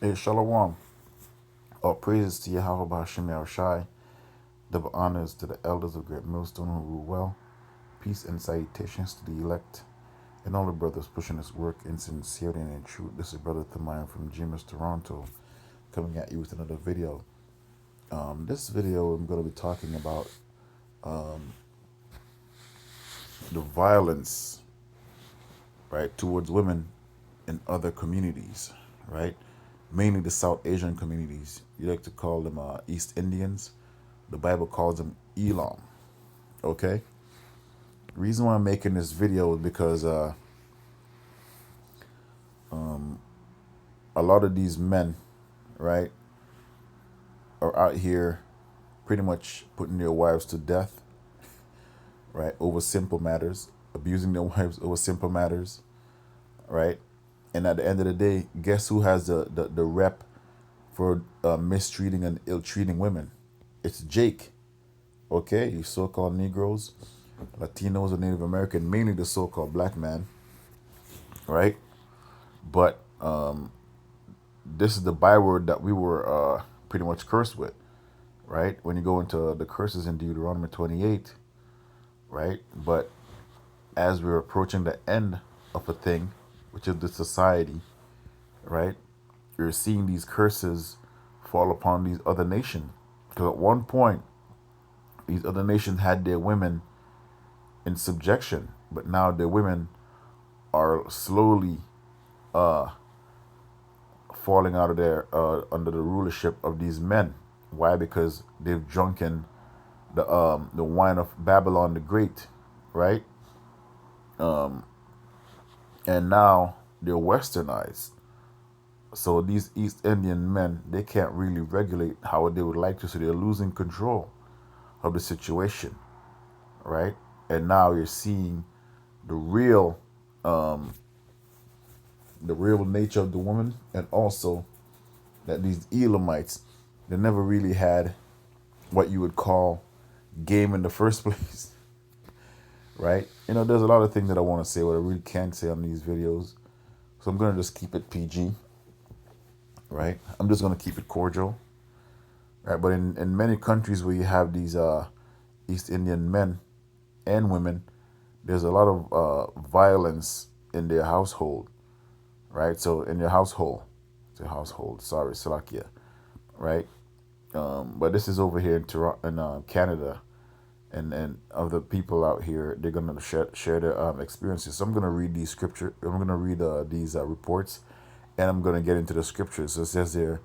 Hey, Shalom. All praises to Yahweh Bahashim Yahushai. Double honors to the elders of Great Millstone who rule well. Peace and salutations to the elect and all the brothers pushing this work in sincerity and in truth. This is Brother Thamaya from GMS Toronto coming at you with another video. This video I'm going to be talking about the violence, right, towards women in other communities, right? Mainly the South Asian communities. You like to call them East Indians. The Bible calls them elam. Okay. The reason why I'm making this video is because a lot of these men, right, are out here pretty much putting their wives to death, right, over simple matters, abusing their wives over simple matters, right? And at the end of the day, guess who has the rep for mistreating and ill-treating women? It's Jake. Okay, you so-called Negroes, Latinos, or Native American, mainly the so-called black man, right? But this is the byword that we were pretty much cursed with, right? When you go into the curses in Deuteronomy 28, right? But as we're approaching the end of a thing, which is the society, right? You're seeing these curses fall upon these other nations. Because at one point, these other nations had their women in subjection, but now their women are slowly falling out of their under the rulership of these men. Why? Because they've drunken the wine of Babylon the Great, right? And now they're westernized. So these East Indian men, they can't really regulate how they would like to, so they're losing control of the situation, right? And now you're seeing the real nature of the woman, and also that these Elamites, they never really had what you would call game in the first place, right? You know, there's a lot of things that I want to say, but I really can't say on these videos. So I'm going to just keep it PG, right? I'm just going to keep it cordial, right? But in many countries where you have these East Indian men and women, there's a lot of violence in their household, right? So in your household, sorry, Salakia, right? But this is over here in Toronto, in Canada, and other people out here, they're gonna share their experiences. So I'm gonna read these scripture. I'm gonna read these reports, and I'm gonna get into the scriptures. So it says here,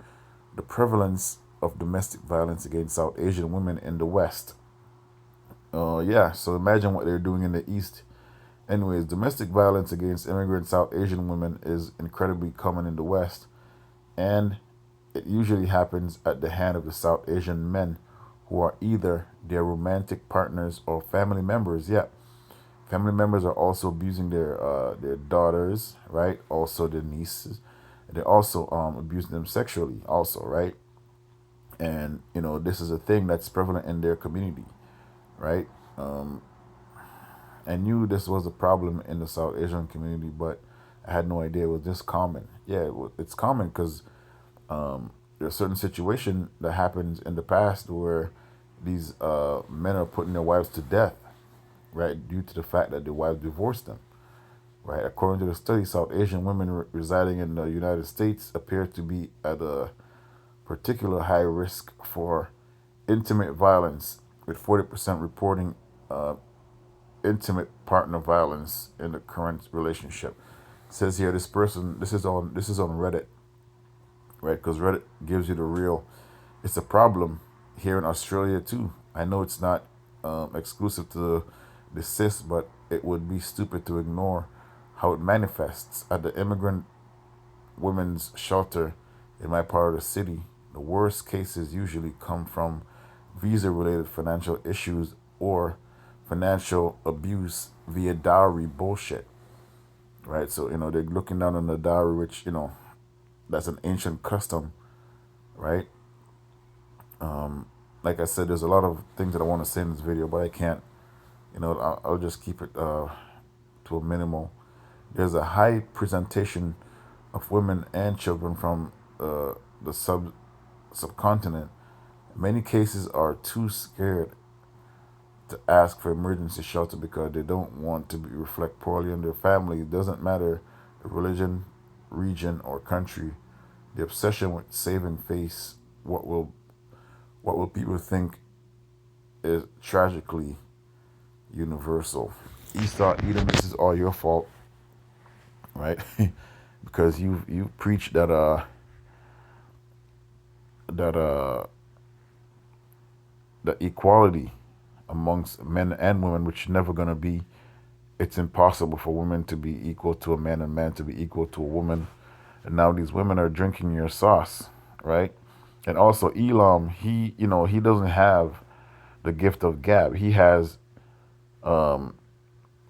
the prevalence of domestic violence against South Asian women in the West. Yeah. So imagine what they're doing in the East. Anyways, domestic violence against immigrant South Asian women is incredibly common in the West, and it usually happens at the hand of the South Asian men who are either their romantic partners or family members. Yeah, family members are also abusing their daughters, right? Also their nieces. They're also abusing them sexually, also, right? And you know, this is a thing that's prevalent in their community, right? I knew this was a problem in the South Asian community, but I had no idea it was this common. Yeah, it's common because there's a certain situation that happens in the past where these men are putting their wives to death, right, due to the fact that their wives divorced them, right? According to the study, South Asian women residing in the United States appear to be at a particular high risk for intimate violence, with 40% reporting intimate partner violence in the current relationship. It says here, this is on Reddit, right? Because Reddit gives you the real. It's a problem here in Australia too. I know it's not exclusive to the cis, but it would be stupid to ignore how it manifests at the immigrant women's shelter in my part of the city. The worst cases usually come from visa-related financial issues or financial abuse via dowry bullshit, right? So, you know, they're looking down on the dowry, which, you know, that's an ancient custom, right? Like I said, there's a lot of things that I want to say in this video, but I can't, you know, I'll just keep it to a minimal. There's a high presentation of women and children from the subcontinent, many cases are too scared to ask for emergency shelter because they don't want to reflect poorly on their family. It doesn't matter the religion, region, or country. The obsession with saving face, what will people think, is tragically universal. Esau, Edom, this is all your fault, right? Because you preach that the equality amongst men and women, which never gonna be. It's impossible for women to be equal to a man and man to be equal to a woman. And now these women are drinking your sauce, right? And also Elam, he doesn't have the gift of gab. He will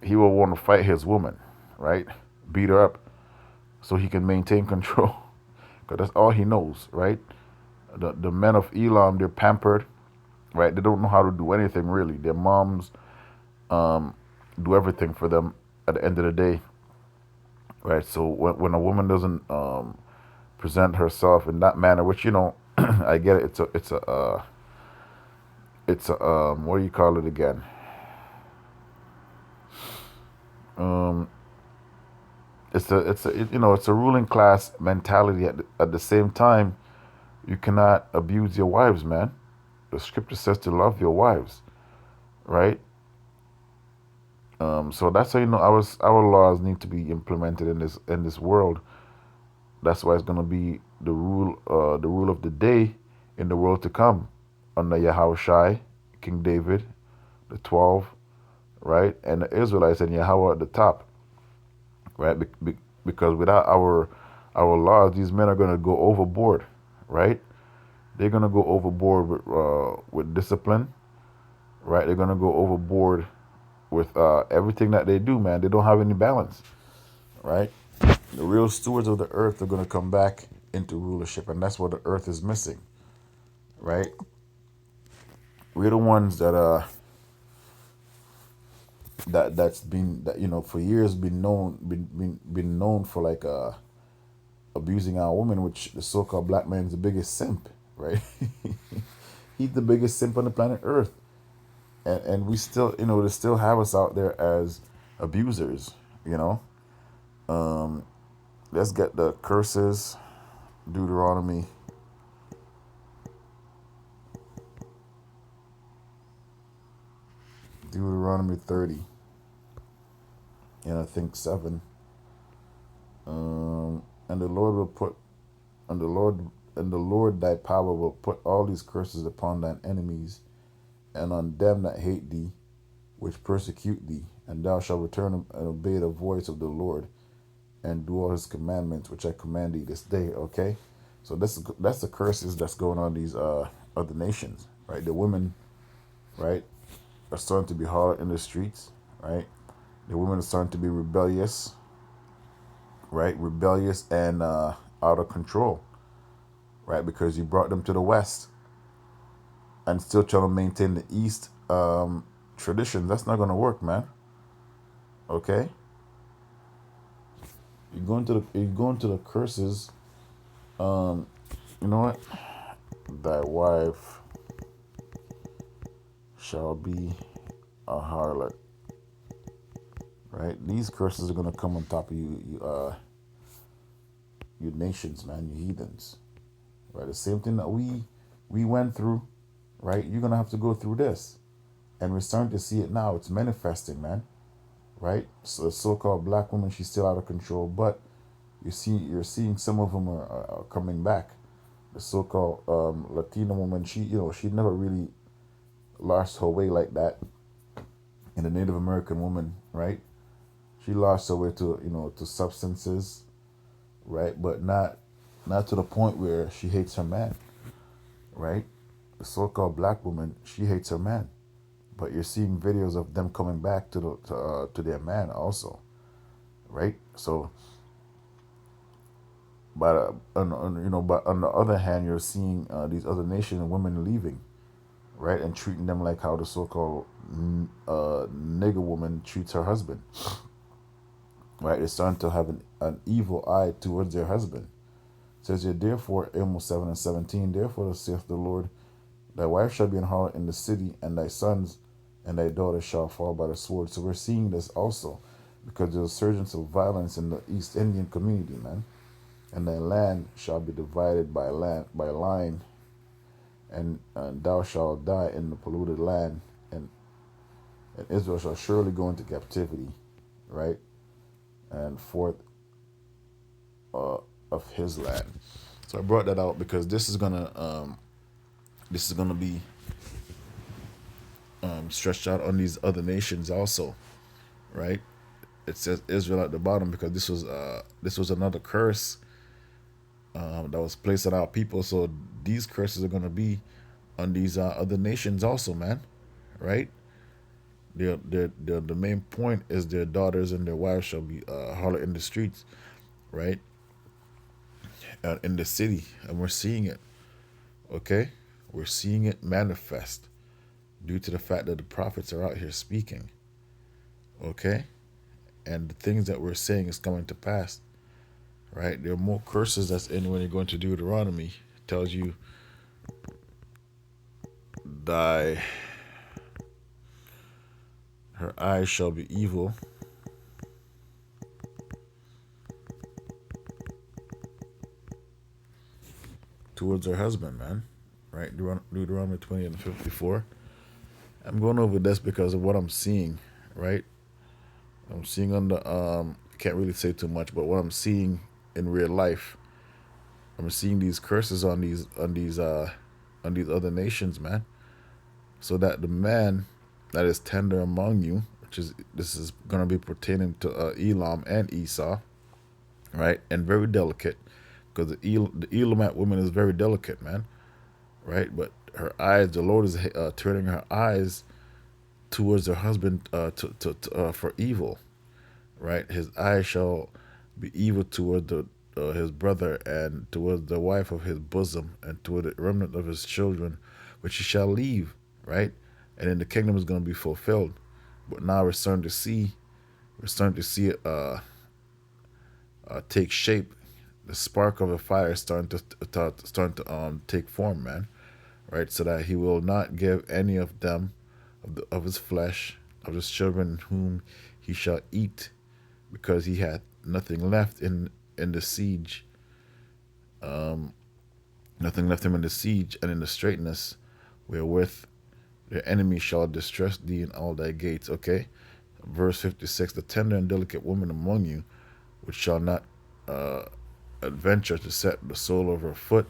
want to fight his woman, right? Beat her up so he can maintain control. Because that's all he knows, right? The men of Elam, they're pampered, right? They don't know how to do anything really. Their moms do everything for them at the end of the day, right? So when a woman doesn't present herself in that manner, which I get it. It's a what do you call it again? Um, it's a ruling class mentality. At the same time, you cannot abuse your wives, man. The scripture says to love your wives, right? So that's how our laws need to be implemented in this world. That's why it's gonna be the rule of the day in the world to come under Yahushai, King David, the 12, right, and the Israelites and Yahweh at the top, right? Because without our laws, these men are gonna go overboard, right? They're gonna go overboard with discipline, right? They're gonna go overboard with everything that they do, man. They don't have any balance, right? The real stewards of the earth are going to come back into rulership, and that's what the earth is missing, right? We're the ones that's been that for years been known for like abusing our women, which the so-called black man is the biggest simp, right? He's the biggest simp on the planet Earth, and we still they still have us out there as abusers, you know. Um, let's get the curses. Deuteronomy. Deuteronomy 30. And I think 7. And the Lord will put and the Lord thy power will put all these curses upon thine enemies and on them that hate thee, which persecute thee, and thou shalt return and obey the voice of the Lord and do all his commandments which I command thee this day. Okay? So that's the curses that's going on these other nations, right? The women, right, are starting to be hard in the streets, right? The women are starting to be rebellious, right? Rebellious and out of control, right? Because you brought them to the West and still trying to maintain the East tradition. That's not going to work, man. Okay? You go into the curses. You know what? Thy wife shall be a harlot. Right? These curses are gonna come on top of you nations, man, you heathens. Right? The same thing that we went through, right? You're gonna have to go through this. And we're starting to see it now. It's manifesting, man. Right? So the so-called black woman, she's still out of control, but you're seeing some of them are coming back. The so-called Latina woman, she never really lost her way like that. And the Native American woman, right? She lost her way to substances, right? But not to the point where she hates her man, right? The so-called black woman, she hates her man, but you're seeing videos of them coming back to their man also, right? So, but but on the other hand, you're seeing these other nations and women leaving, right, and treating them like how the so-called nigger woman treats her husband, right? They're starting to have an evil eye towards their husband. says here, therefore, Amos 7 and 17, therefore saith the Lord, thy wife shall be an harlot in the city, and thy sons and thy daughters shall fall by the sword. So we're seeing this also because there's a surgence of violence in the East Indian community, man. And thy land shall be divided by line, and thou shalt die in the polluted land, and Israel shall surely go into captivity, right? And forth uh, of his land. So I brought that out because this is gonna be stretched out on these other nations also, right? It says Israel at the bottom because this was another curse that was placed on our people. So these curses are gonna be on these other nations also, man, right? The main point is their daughters and their wives shall be harlot in the streets, right? In the city, and we're seeing it. Okay, we're seeing it manifest due to the fact that the prophets are out here speaking. Okay, and the things that we're saying is coming to pass. Right, there are more curses that's in when you go into Deuteronomy. It tells you, thy her eyes shall be evil towards her husband, man. Right, Deuteronomy 20 and 54. I'm going over this because of what I'm seeing. Right, I'm seeing on the can't really say too much, but what I'm seeing in real life, I'm seeing these curses on these other nations, man. So that the man that is tender among you, which is this is gonna be pertaining to Elam and Esau, right, and very delicate, because the Elamite woman is very delicate, man, right. But her eyes, the Lord is turning her eyes towards her husband for evil, right? His eyes shall be evil toward his brother, and toward the wife of his bosom, and toward the remnant of his children, which he shall leave, right? And then the kingdom is going to be fulfilled. But now we're starting to see it take shape. The spark of a fire is starting to take form, man, right? So that he will not give any of them of his flesh, of his children whom he shall eat, because he had nothing left in the siege, nothing left him in the siege and in the straightness, wherewith their enemy shall distress thee in all thy gates. Okay, verse 56: the tender and delicate woman among you, which shall not adventure to set the sole of her foot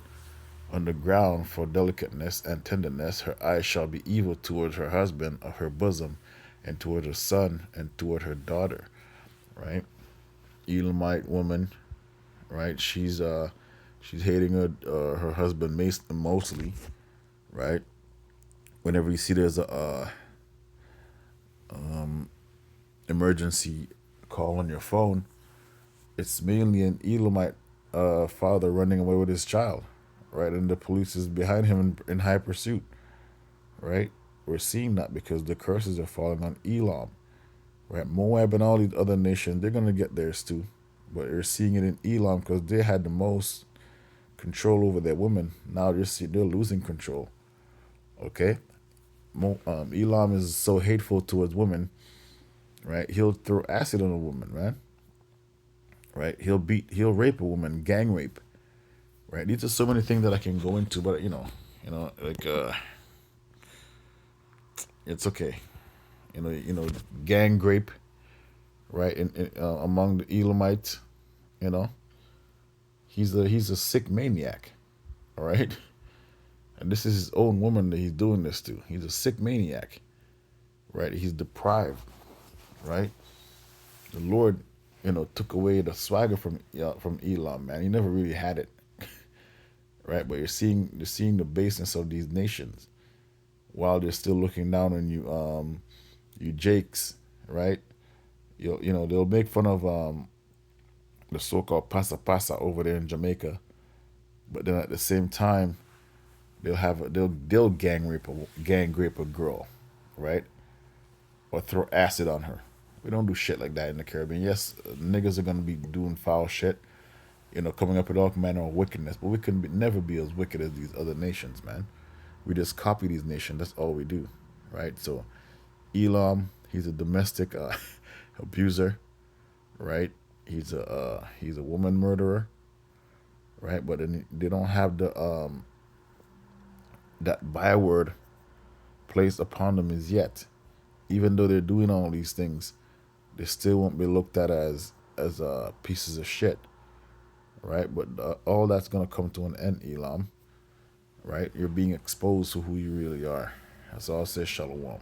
on the ground for delicateness and tenderness, her eyes shall be evil toward her husband of her bosom, and toward her son, and toward her daughter. Right, Elamite woman, right? She's hating her husband mostly, right? Whenever you see there's a emergency call on your phone, it's mainly an Elamite father running away with his child, right? And the police is behind him in high pursuit, right? We're seeing that because the curses are falling on Elam, right? Moab and all these other nations, they're gonna get theirs too, but you're seeing it in Elam because they had the most control over their women. Now they're losing control. Okay, Elam is so hateful towards women, right? He'll throw acid on a woman, man. Right? He'll rape a woman, gang rape. Right? These are so many things that I can go into, but like it's okay. Gang rape, right? Among the Elamites, you know, he's a sick maniac, all right. And this is his own woman that he's doing this to. He's a sick maniac, right? He's deprived, right? The Lord, took away the swagger from Elam, man. He never really had it, right? But you're seeing the baseness of these nations while they're still looking down on you, you Jakes, right? They'll make fun of the so-called pasa pasa over there in Jamaica, but then at the same time they'll gang rape a girl, right? Or throw acid on her. We don't do shit like that in the Caribbean. Yes, niggas are gonna be doing foul shit, coming up with all manner of wickedness. But we can never be as wicked as these other nations, man. We just copy these nations. That's all we do, right? So, Elam, he's a domestic abuser, right? He's a woman murderer, right? But then they don't have the that byword placed upon them as yet. Even though they're doing all these things, they still won't be looked at as pieces of shit, right? But all that's gonna come to an end, Elam, right? You're being exposed to who you really are. That's all. I say, Shalom.